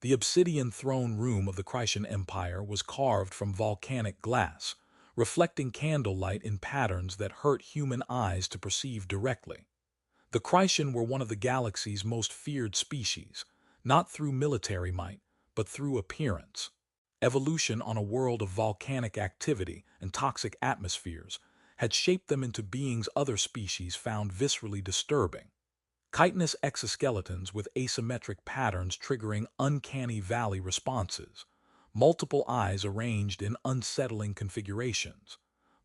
The obsidian throne room of the Christian Empire was carved from volcanic glass, reflecting candlelight in patterns that hurt human eyes to perceive directly. The Christian were one of the galaxy's most feared species, not through military might, but through appearance. Evolution on a world of volcanic activity and toxic atmospheres had shaped them into beings other species found viscerally disturbing. Chitinous exoskeletons with asymmetric patterns triggering uncanny valley responses, multiple eyes arranged in unsettling configurations,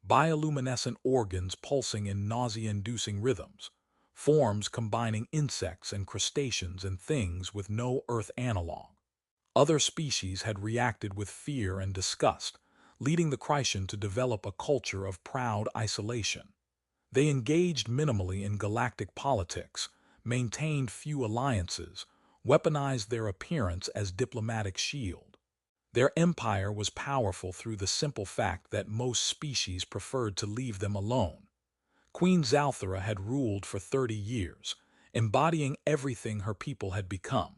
bioluminescent organs pulsing in nausea-inducing rhythms, forms combining insects and crustaceans and things with no Earth analog. Other species had reacted with fear and disgust, leading the Christian to develop a culture of proud isolation. They engaged minimally in galactic politics, maintained few alliances, weaponized their appearance as diplomatic shield. Their empire was powerful through the simple fact that most species preferred to leave them alone. Queen Zalthara had ruled for 30 years, embodying everything her people had become.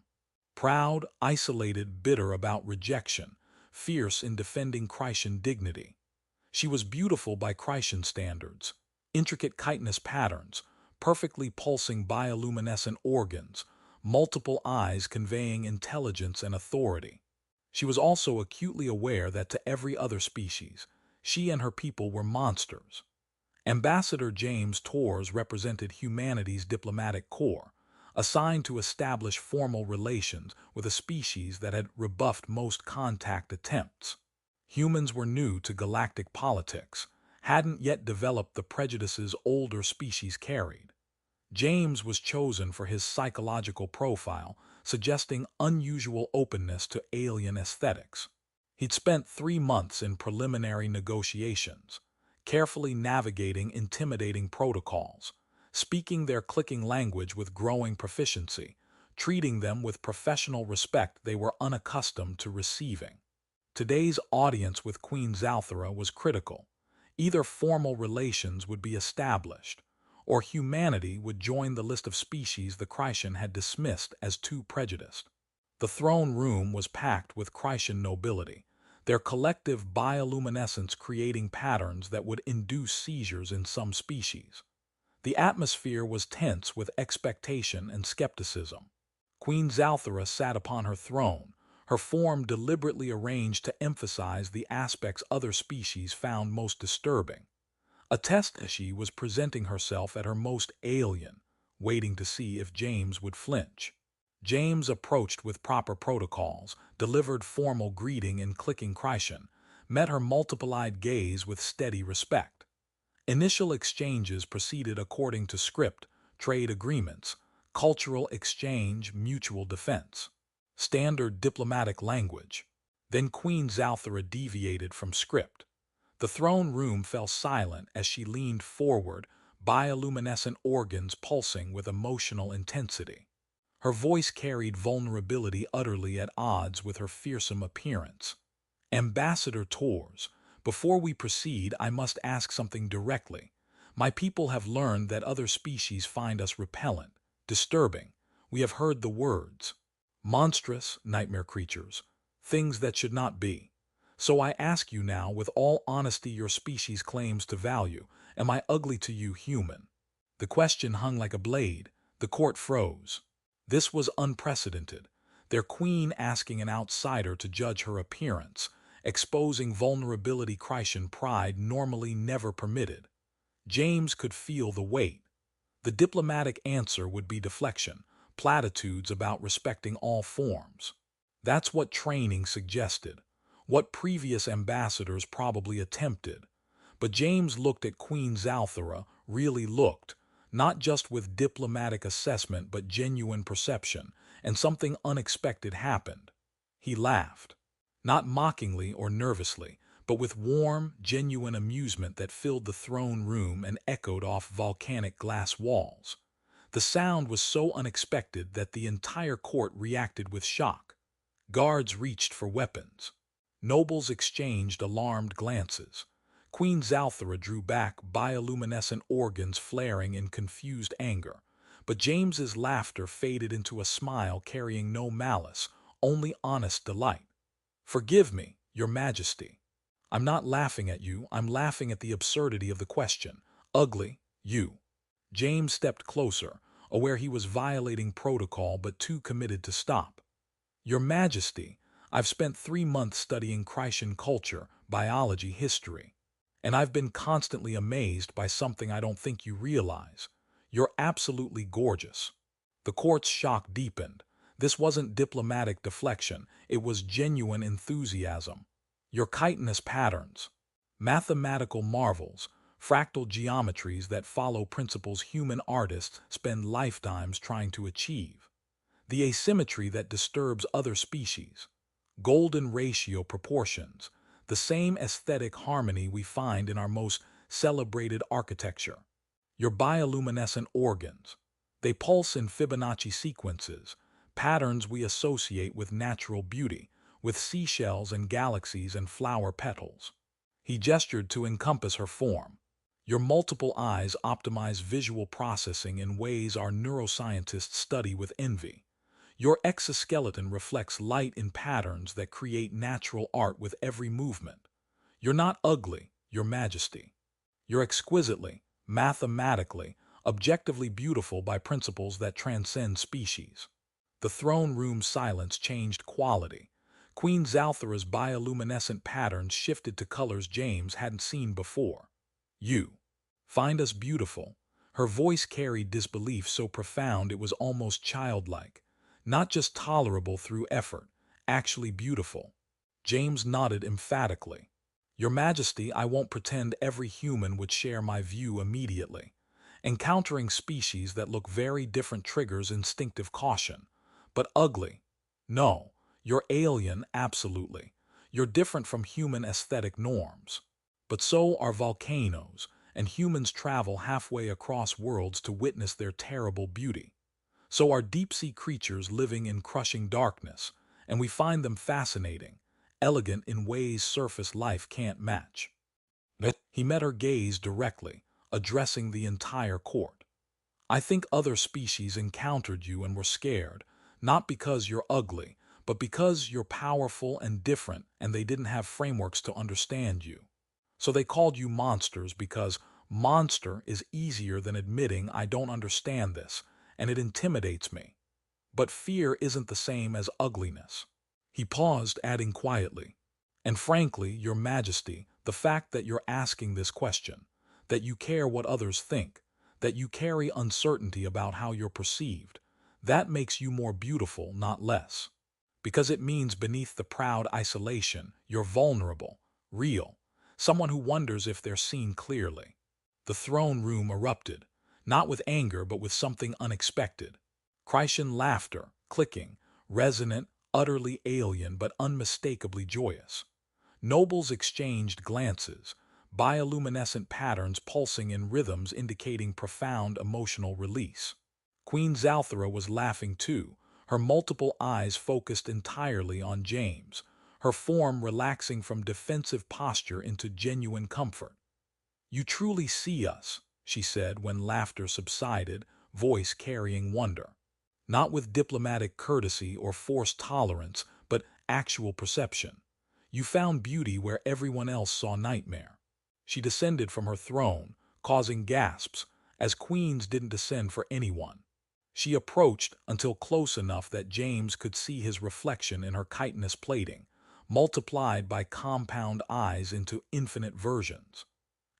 Proud, isolated, bitter about rejection, fierce in defending Christian dignity. She was beautiful by Christian standards, intricate chitinous patterns, perfectly pulsing bioluminescent organs, multiple eyes conveying intelligence and authority. She was also acutely aware that to every other species, she and her people were monsters. Ambassador James Torres represented humanity's diplomatic corps, assigned to establish formal relations with a species that had rebuffed most contact attempts. Humans were new to galactic politics, hadn't yet developed the prejudices older species carried. James was chosen for his psychological profile, suggesting unusual openness to alien aesthetics. He'd spent 3 months in preliminary negotiations, carefully navigating intimidating protocols, speaking their clicking language with growing proficiency, treating them with professional respect they were unaccustomed to receiving. Today's audience with Queen Zalthara was critical. Either formal relations would be established, or humanity would join the list of species the Christian had dismissed as too prejudiced. The throne room was packed with Christian nobility, their collective bioluminescence creating patterns that would induce seizures in some species. The atmosphere was tense with expectation and skepticism. Queen Zalthara sat upon her throne, her form deliberately arranged to emphasize the aspects other species found most disturbing. A test as she was presenting herself at her most alien, waiting to see if James would flinch. James approached with proper protocols, delivered formal greeting in clicking Christian, met her multiple-eyed gaze with steady respect. Initial exchanges proceeded according to script, trade agreements, cultural exchange, mutual defense, standard diplomatic language. Then Queen Zalthara deviated from script. The throne room fell silent as she leaned forward, bioluminescent organs pulsing with emotional intensity. Her voice carried vulnerability utterly at odds with her fearsome appearance. Ambassador Torres, before we proceed, I must ask something directly. My people have learned that other species find us repellent, disturbing. We have heard the words. Monstrous, nightmare creatures, things that should not be. So I ask you now, with all honesty your species claims to value, am I ugly to you, human? The question hung like a blade. The court froze. This was unprecedented. Their queen asking an outsider to judge her appearance, exposing vulnerability Christian pride normally never permitted. James could feel the weight. The diplomatic answer would be deflection, platitudes about respecting all forms. That's what training suggested, what previous ambassadors probably attempted. But James looked at Queen Zalthara, really looked, not just with diplomatic assessment but genuine perception, and something unexpected happened. He laughed. Not mockingly or nervously, but with warm, genuine amusement that filled the throne room and echoed off volcanic glass walls. The sound was so unexpected that the entire court reacted with shock. Guards reached for weapons. Nobles exchanged alarmed glances. Queen Zalthara drew back, bioluminescent organs flaring in confused anger. But James's laughter faded into a smile carrying no malice, only honest delight. Forgive me, Your Majesty. I'm not laughing at you, I'm laughing at the absurdity of the question. Ugly, you. James stepped closer, aware he was violating protocol but too committed to stop. Your Majesty, I've spent 3 months studying Christian culture, biology, history, and I've been constantly amazed by something I don't think you realize. You're absolutely gorgeous. The court's shock deepened. This wasn't diplomatic deflection, it was genuine enthusiasm. Your chitinous patterns, mathematical marvels, fractal geometries that follow principles human artists spend lifetimes trying to achieve. The asymmetry that disturbs other species, golden ratio proportions, the same aesthetic harmony we find in our most celebrated architecture. Your bioluminescent organs, they pulse in Fibonacci sequences, patterns we associate with natural beauty, with seashells and galaxies and flower petals. He gestured to encompass her form. Your multiple eyes optimize visual processing in ways our neuroscientists study with envy. Your exoskeleton reflects light in patterns that create natural art with every movement. You're not ugly, Your Majesty. You're exquisitely, mathematically, objectively beautiful by principles that transcend species. The throne room silence changed quality. Queen Zalthara's bioluminescent patterns shifted to colors James hadn't seen before. You find us beautiful. Her voice carried disbelief so profound it was almost childlike. Not just tolerable through effort, actually beautiful. James nodded emphatically. Your Majesty, I won't pretend every human would share my view immediately. Encountering species that look very different triggers instinctive caution. But ugly? No. You're alien, absolutely. You're different from human aesthetic norms. But so are volcanoes, and humans travel halfway across worlds to witness their terrible beauty. So are deep-sea creatures living in crushing darkness, and we find them fascinating, elegant in ways surface life can't match. He met her gaze directly, addressing the entire court. I think other species encountered you and were scared, not because you're ugly, but because you're powerful and different and they didn't have frameworks to understand you. So they called you monsters because monster is easier than admitting I don't understand this, and it intimidates me. But fear isn't the same as ugliness. He paused, adding quietly, and frankly, Your Majesty, the fact that you're asking this question, that you care what others think, that you carry uncertainty about how you're perceived, that makes you more beautiful, not less. Because it means beneath the proud isolation, you're vulnerable, real, someone who wonders if they're seen clearly. The throne room erupted, not with anger but with something unexpected. Christian laughter, clicking, resonant, utterly alien but unmistakably joyous. Nobles exchanged glances, bioluminescent patterns pulsing in rhythms indicating profound emotional release. Queen Zalthara was laughing too, her multiple eyes focused entirely on James, her form relaxing from defensive posture into genuine comfort. You truly see us, she said when laughter subsided, voice carrying wonder. Not with diplomatic courtesy or forced tolerance, but actual perception. You found beauty where everyone else saw nightmare. She descended from her throne, causing gasps, as queens didn't descend for anyone. She approached until close enough that James could see his reflection in her chitinous plating, multiplied by compound eyes into infinite versions.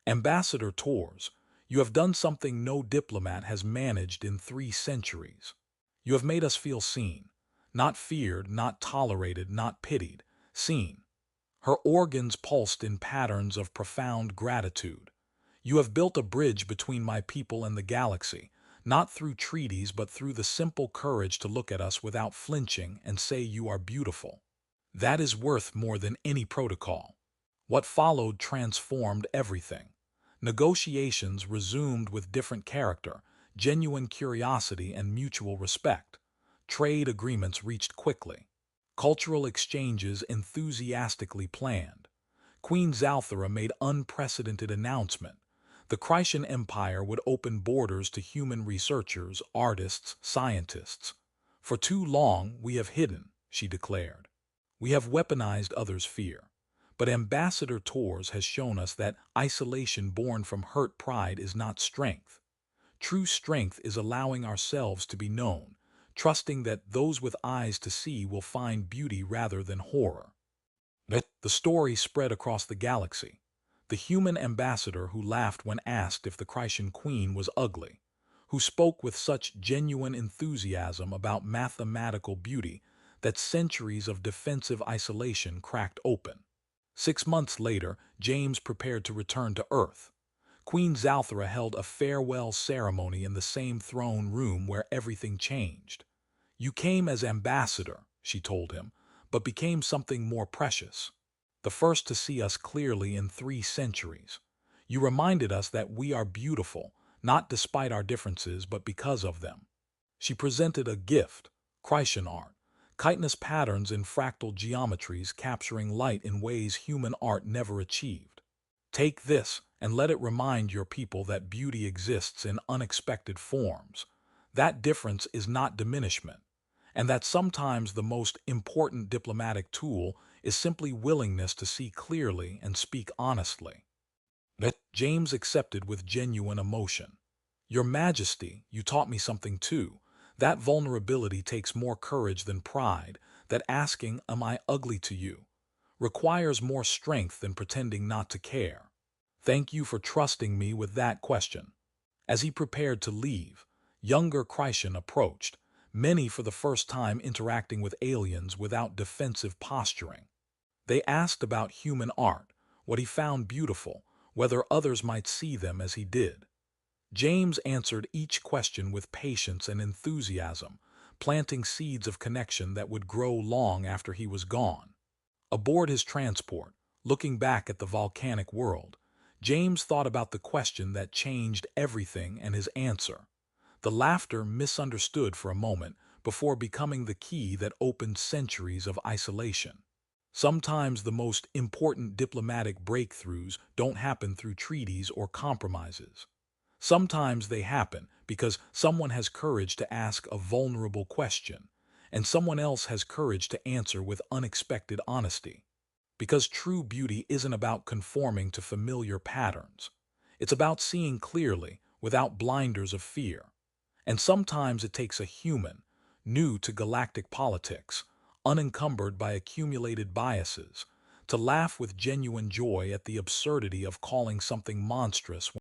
Ambassador Tours, you have done something no diplomat has managed in 3 centuries. You have made us feel seen, not feared, not tolerated, not pitied, seen. Her organs pulsed in patterns of profound gratitude. You have built a bridge between my people and the galaxy, not through treaties but through the simple courage to look at us without flinching and say you are beautiful. That is worth more than any protocol. What followed transformed everything. Negotiations resumed with different character, genuine curiosity and mutual respect. Trade agreements reached quickly. Cultural exchanges enthusiastically planned. Queen Zalthara made unprecedented announcement. The Christian Empire would open borders to human researchers, artists, scientists. For too long, we have hidden. she declared. We have weaponized others' fear. But Ambassador Tours has shown us that isolation born from hurt pride is not strength. True strength is allowing ourselves to be known, trusting that those with eyes to see will find beauty rather than horror. The story spread across the galaxy. The human ambassador who laughed when asked if the Christian queen was ugly, who spoke with such genuine enthusiasm about mathematical beauty that centuries of defensive isolation cracked open. 6 months later, James prepared to return to Earth. Queen Zalthara held a farewell ceremony in the same throne room where everything changed. You came as ambassador, she told him, but became something more precious. The first to see us clearly in 3 centuries. You reminded us that we are beautiful, not despite our differences, but because of them. She presented a gift, Christian art, chitinous patterns in fractal geometries capturing light in ways human art never achieved. Take this and let it remind your people that beauty exists in unexpected forms. That difference is not diminishment, and that sometimes the most important diplomatic tool is simply willingness to see clearly and speak honestly. That James accepted with genuine emotion. Your Majesty, you taught me something too. That vulnerability takes more courage than pride, that asking, "Am I ugly to you?" requires more strength than pretending not to care. Thank you for trusting me with that question. As he prepared to leave, younger Christian approached, many for the first time interacting with aliens without defensive posturing. They asked about human art, what he found beautiful, whether others might see them as he did. James answered each question with patience and enthusiasm, planting seeds of connection that would grow long after he was gone. Aboard his transport, looking back at the volcanic world, James thought about the question that changed everything and his answer. The laughter misunderstood for a moment before becoming the key that opened centuries of isolation. Sometimes the most important diplomatic breakthroughs don't happen through treaties or compromises. Sometimes they happen because someone has courage to ask a vulnerable question, and someone else has courage to answer with unexpected honesty. Because true beauty isn't about conforming to familiar patterns. It's about seeing clearly without blinders of fear. And sometimes it takes a human, new to galactic politics, unencumbered by accumulated biases, to laugh with genuine joy at the absurdity of calling something monstrous